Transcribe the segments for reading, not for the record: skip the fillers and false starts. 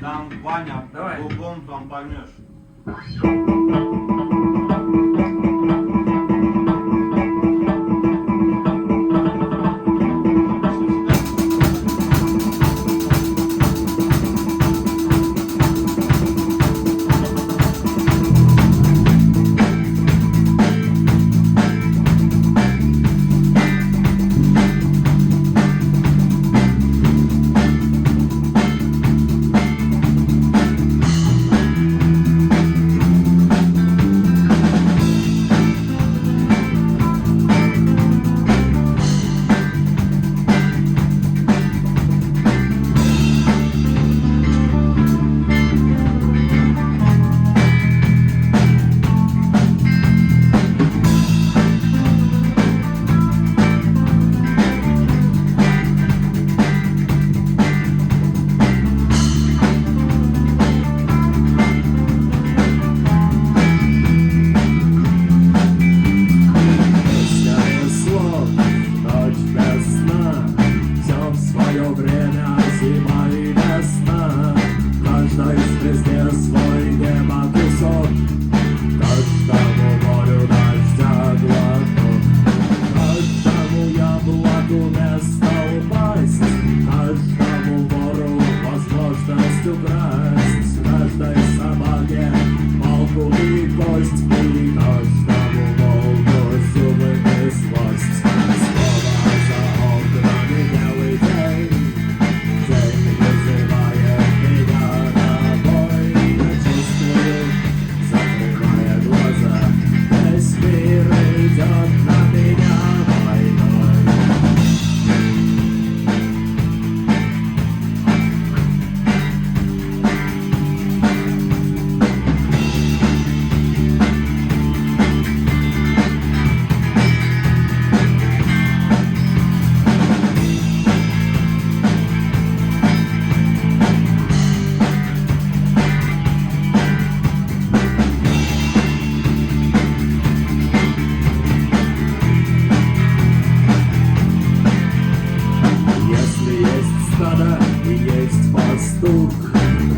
Там Ваня, Давай. губом там поймешь.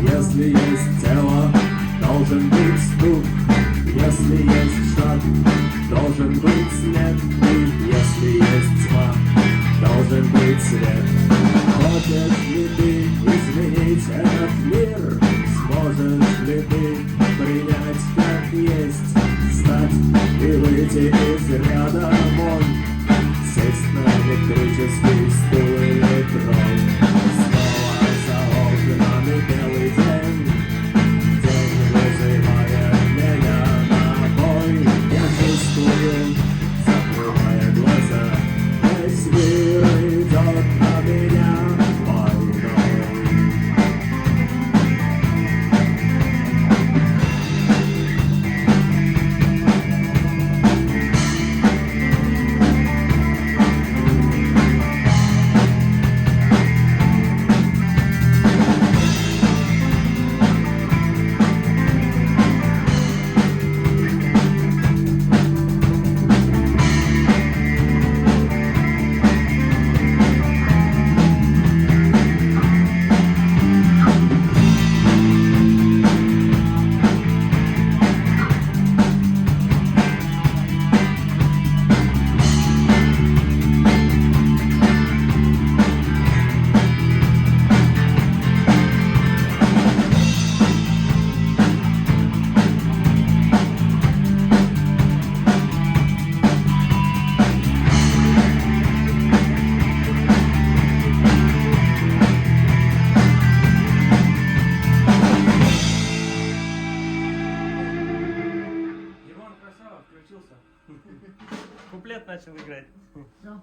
Если есть тело, должен быть стук. Если есть шаг, должен быть снег. И если есть тьма, должен быть свет. Хочешь ли ты изменить этот мир? Сможешь ли ты принять как есть? Встать и выйти из ряда вон, сесть на электрический стул или трон. Снова за окнами белый день, день вызывает меня на бой. Я чувствую, закрывая глаза, весь мир идет на меня войной. Куплет начал играть. Да.